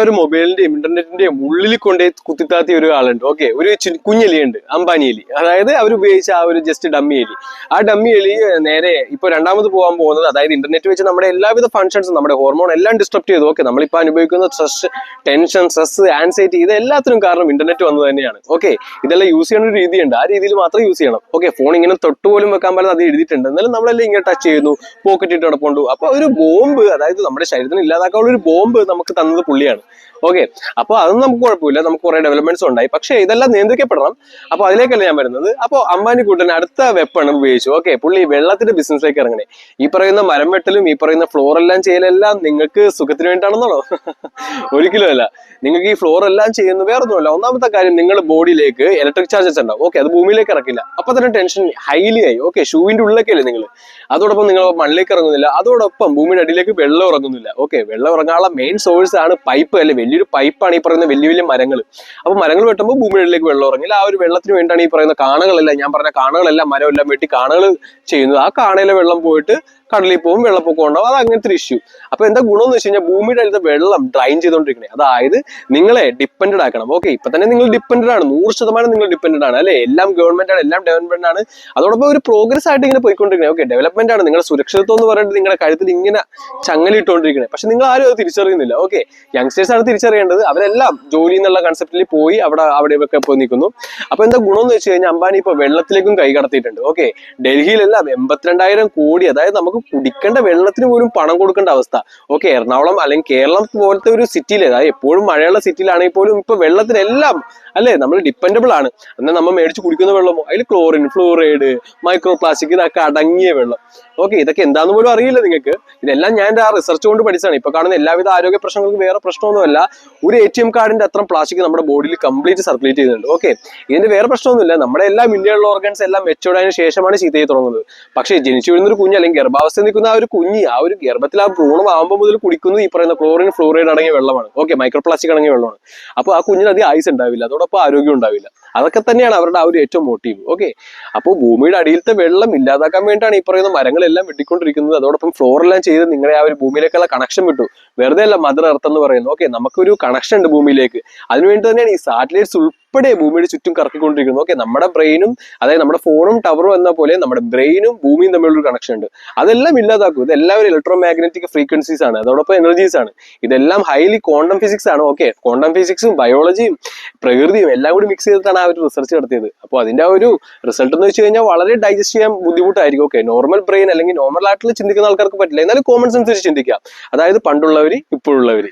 ഒരു മൊബൈലിന്റെയും ഇന്റർനെറ്റിന്റെയും ഉള്ളിൽ കൊണ്ടേ കുത്തിത്താത്തിയ ഒരു ആളുണ്ട്. ഓക്കെ, ഒരു കുഞ്ഞെലിയുണ്ട്, അംബാനി എലി. അതായത് അവർ ഉപയോഗിച്ച ആ ഒരു ജസ്റ്റ് ഡമ്മി എലി. ആ ഡമ്മി എലി നേരെ ഇപ്പൊ രണ്ടാമത് പോകാൻ പോകുന്നത്, അതായത് ഇന്റർനെറ്റ് വെച്ച് നമ്മുടെ എല്ലാവിധ ഫങ്ഷൻസും, നമ്മുടെ ഹോർമോൺ എല്ലാം ഡിസ്ട്രപ്റ്റ് ചെയ്തു. ഓക്കെ, നമ്മളിപ്പോ അനുഭവിക്കുന്ന സ്ട്രെസ്, ടെൻഷൻ, സ്ട്രെസ്, ആൻസൈറ്റി, ഇത് എല്ലാത്തിനും കാരണം ഇന്റർനെറ്റ് വന്നത് തന്നെയാണ്. ഓക്കെ, ഇതെല്ലാം യൂസ് ചെയ്യുന്ന ഒരു രീതിയുണ്ട്, ആ രീതിയിൽ മാത്രം യൂസ് ചെയ്യണം. ഓക്കെ, ഫോൺ ഇങ്ങനെ തൊട്ടുപോലും വെക്കാൻ പാടില്ല, അത് എഴുതിയിട്ടുണ്ട്. എന്നാലും നമ്മളെല്ലാം ഇങ്ങനെ ടച്ച് ചെയ്യുന്നു, പോക്കറ്റ് ഇട്ട് കിടപ്പുണ്ട്. അപ്പൊ ഒരു ബോംബ്, അതായത് നമ്മുടെ ശരീരത്തിന് ഇല്ലാതാക്കാനുള്ള ഒരു ബോംബ് നമുക്ക് തന്നത് പുള്ളിയാണ്. ഓക്കെ, അപ്പൊ അതൊന്നും നമുക്ക് കുഴപ്പമില്ല, നമുക്ക് കുറെ ഡെവലപ്മെന്റ്സ് ഉണ്ടായി. പക്ഷെ ഇതെല്ലാം നിയന്ത്രിക്കപ്പെടണം. അപ്പൊ അതിലേക്കല്ല ഞാൻ വരുന്നത്. അപ്പോൾ അംബാനി കൂട്ടൻ അടുത്ത വെപ്പൺ ഉപയോഗിച്ചു. ഓക്കെ, പുള്ളി വെള്ളത്തിന്റെ ബിസിനസ്സിലേക്ക് ഇറങ്ങണേ. ഈ പറയുന്ന മരം വെട്ടലും ഈ പറയുന്ന ഫ്ലോർ എല്ലാം ചെയ്യലെല്ലാം നിങ്ങൾക്ക് സുഖത്തിന് വേണ്ടിയിട്ടാണെന്നാണോ? ഒരിക്കലും അല്ല. നിങ്ങൾക്ക് ഈ ഫ്ലോർ എല്ലാം ചെയ്യുന്നത് വേറൊന്നുമല്ല. ഒന്നാമത്തെ കാര്യം, നിങ്ങളുടെ ബോഡിയിലേക്ക് ഇലക്ട്രിക് ചാർജസ് ഉണ്ടാവും. ഓക്കെ, അത് ഭൂമിയിലേക്ക് ഇറക്കില്ല. അപ്പൊ തന്നെ ടെൻഷൻ ഹൈലി ആയി. ഓക്കെ, ഷൂവിന്റെ ഉള്ളിലേക്കല്ലേ നിങ്ങൾ. അതോടൊപ്പം നിങ്ങൾ മണ്ണിലേക്ക് ഇറങ്ങുന്നില്ല, അതോടൊപ്പം ഭൂമിയുടെ അടിയിലേക്ക് വെള്ളം ഇറങ്ങുന്നില്ല. ഓക്കെ, വെള്ളം ഇറങ്ങാനുള്ള മെയിൻ സോഴ്സ് ആണ് പൈപ്പ്, അല്ലെ വലിയൊരു പൈപ്പാണ് ഈ പറയുന്ന വലിയ വലിയ മരങ്ങൾ. അപ്പൊ മരങ്ങൾ വെട്ടുമ്പോൾ ഭൂമിയുടെ അടിയിലേക്ക് വെള്ളം ഇറങ്ങില്ല. ആ ഒരു വെള്ളത്തിന് വേണ്ടിയാണ് ഈ പറയുന്ന കാണകളെല്ലാം, ഞാൻ പറഞ്ഞ കാണകളെല്ലാം, മരമെല്ലാം വെട്ടി കാണകൾ ചെയ്യുന്നത്. ആ കാണയിലെ വെള്ളം പോയിട്ട് കടലിൽ പോകും, വെള്ളപ്പൊക്കം ഉണ്ടാവും. അത് അങ്ങനത്തെ ഒരു ഇഷ്യൂ. അപ്പൊ എന്താ ഗുണമെന്ന് വെച്ച് കഴിഞ്ഞാൽ, ഭൂമിയുടെ അടുത്ത വെള്ളം ഡ്രൈൻ ചെയ്തോണ്ടിരിക്കണേ. അതായത് നിങ്ങളെ ഡിപ്പെൻഡഡ് ആക്കണം. ഓക്കെ, ഇപ്പൊ തന്നെ നിങ്ങൾ ഡിപ്പെൻഡഡ് ആണ്, 100% നിങ്ങൾ ഡിപ്പെൻഡഡ് ആണ്, അല്ലെ? എല്ലാം ഗവൺമെന്റ് ആണ്, എല്ലാം ഡെവലപ്മെന്റ് ആണ്. അതോടൊപ്പം ഒരു പ്രോഗ്രസ് ആയിട്ട് ഇങ്ങനെ പോയിക്കൊണ്ടിരിക്കണേ. ഓക്കെ, ഡെവലപ്മെന്റ് ആണ്. നിങ്ങളുടെ സുരക്ഷിതത്വം എന്ന് പറഞ്ഞിട്ട് നിങ്ങളുടെ കഴുത്തിൽ ഇങ്ങനെ ചങ്ങലിട്ടുകൊണ്ടിരിക്കണേ. പക്ഷെ നിങ്ങൾ ആരും അത് തിരിച്ചറിയുന്നില്ല. ഓക്കെ, യങ്സ്റ്റേഴ്സ് ആണ് തിരിച്ചറിയേണ്ടത്. അവരെല്ലാം ജോലി എന്നുള്ള കൺസെപ്റ്റിൽ പോയി അവിടെയൊക്കെ പോയി നിൽക്കുന്നു. അപ്പൊ എന്താ ഗുണമെന്ന് വെച്ച് കഴിഞ്ഞാൽ, അംബാനി ഇപ്പൊ വെള്ളത്തിലേക്കും കൈ കടത്തിയിട്ടുണ്ട്. ഓക്കെ, ഡൽഹിയിലെല്ലാം 82,000 കോടി, അതായത് നമുക്ക് കുടിക്കേണ്ട വെള്ളത്തിന് പോലും പണം കൊടുക്കേണ്ട അവസ്ഥ. ഓക്കെ, എറണാകുളം അല്ലെങ്കിൽ കേരളം പോലത്തെ ഒരു സിറ്റിയിൽ, അതായത് എപ്പോഴും മഴയുള്ള സിറ്റിയിലാണെങ്കിൽ പോലും ഇപ്പൊ വെള്ളത്തിനെല്ലാം, അല്ലെ, നമ്മൾ ഡിപ്പെൻഡബിൾ ആണ്. എന്നാൽ നമ്മൾ മേടിച്ച് കുടിക്കുന്ന വെള്ളമോ അതിൽ ക്ലോറിൻ, ഫ്ലൂറൈഡ്, മൈക്രോ പ്ലാസ്റ്റിക്, ഇതൊക്കെ അടങ്ങിയ വെള്ളം. ഓക്കെ, ഇതൊക്കെ എന്താന്ന് പോലും അറിയില്ല നിങ്ങൾക്ക്. ഇതെല്ലാം ഞാൻ ആ റിസർച്ച് കൊണ്ട് പഠിച്ചതാണ്. ഇപ്പൊ കാണുന്ന എല്ലാവിധ ആരോഗ്യ പ്രശ്നങ്ങൾക്ക് വേറെ പ്രശ്നമൊന്നുമല്ല. ഒരു ATM കാർഡിന്റെ അത്ര പ്ലാസ്റ്റിക് നമ്മുടെ ബോഡിയിൽ കംപ്ലീറ്റ് സർക്കുലേറ്റ് ചെയ്യുന്നുണ്ട്. ഓക്കെ, ഇതിന്റെ വേറെ പ്രശ്നമൊന്നുമില്ല. നമ്മുടെ എല്ലാ ഇന്ത്യയിലുള്ള ഓർഗൻസ് എല്ലാം മെച്ചൂർഡ് ആയതിനു ശേഷമാണ് ചീത്തയായി തുടങ്ങുന്നത്. പക്ഷേ ജനിച്ചു വീഴുന്നൊരു കുഞ്ഞ്, അല്ലെങ്കിൽ ഗർഭാവസ്ഥയിൽ നിൽക്കുന്ന ആ ഒരു കുഞ്ഞ്, ആ ഒരു ഗർഭത്തിൽ ആ ഭ്രൂണം ആകുമ്പോൾ മുതൽ കുടിക്കുന്നത് ഈ പറയുന്ന ക്ലോറിൻ, ഫ്ലൂറൈഡ് അടങ്ങിയ വെള്ളമാണ്. ഓക്കെ, മൈക്രോ പ്ലാസ്റ്റിക് അടങ്ങിയ വെള്ളമാണ്. അപ്പൊ ആ കുഞ്ഞിന് അധികം ആയുസ് ഉണ്ടാവില്ല, അതോടൊപ്പം ആരോഗ്യം ഉണ്ടാവില്ല. അതൊക്കെ തന്നെയാണ് അവരുടെ ആ ഒരു ഏറ്റവും മോട്ടീവ്. ഓക്കെ, അപ്പോൾ ഭൂമിയുടെ അടിയിലത്തെ വെള്ളം ഇല്ലാതാക്കാൻ വേണ്ടിയിട്ടാണ് ഈ പറയുന്ന മരങ്ങളെല്ലാം വെട്ടിക്കൊണ്ടിരിക്കുന്നത്. അതോടൊപ്പം ഫ്ലോറെല്ലാം ചെയ്ത് നിങ്ങളെ ആ ഒരു ഭൂമിയിലേക്കുള്ള കണക്ഷൻ വിട്ടു. വെറുതെ അല്ല മദർ എർത്ത് എന്ന് പറയുന്നത്. ഓക്കെ, നമുക്കൊരു കണക്ഷൻ ഉണ്ട് ഭൂമിയിലേക്ക്. അതിനുവേണ്ടി തന്നെയാണ് ഈ സാറ്റലൈറ്റ്സ് ഉൾപ്പെടെ ഭൂമിയുടെ ചുറ്റും കറക്കിക്കൊണ്ടിരിക്കുന്നത്. ഓക്കെ, നമ്മുടെ ബ്രെയിനും, അതായത് നമ്മുടെ ഫോണും ടവറും എന്ന പോലെ നമ്മുടെ ബ്രെയിനും ഭൂമിയും തമ്മിലുള്ള കണക്ഷൻ ഉണ്ട്. അതെല്ലാം ഇല്ലാതാക്കും. ഇതെല്ലാം ഒരു ഇലക്ട്രോ മാഗ്നറ്റിക് ഫ്രീക്വൻസീസ് ആണ്, അതോടൊപ്പം എനർജീസ് ആണ്. ഇതെല്ലാം ഹൈലി ക്വാണ്ടം ഫിസിക്സ് ആണ്. ഓക്കെ, ക്വാണ്ടം ഫിസിക്സും ബയോളജിയും പ്രകൃതിയും എല്ലാം കൂടി മിക്സ് ചെയ്തിട്ടാണ് ആ ഒരു റിസർച്ച് നടത്തിയത്. അപ്പോൾ അതിന്റെ ആ ഒരു റിസൾട്ട് എന്ന് വെച്ച് കഴിഞ്ഞാൽ വളരെ ഡൈജസ്റ്റ് ചെയ്യാൻ ബുദ്ധിമുട്ടായിരിക്കും. ഓക്കെ, നോർമൽ ബ്രെയിൻ അല്ലെങ്കിൽ നോർമൽ ആയിട്ടുള്ള ചിന്തിക്കുന്ന ആൾക്കാർക്ക് പറ്റില്ല. എന്നാലും കോമൺ സെൻസ് വെച്ച് ചിന്തിക്കാം. അതായത് പണ്ടുള്ളവര്, ഇപ്പോഴുള്ളവര്.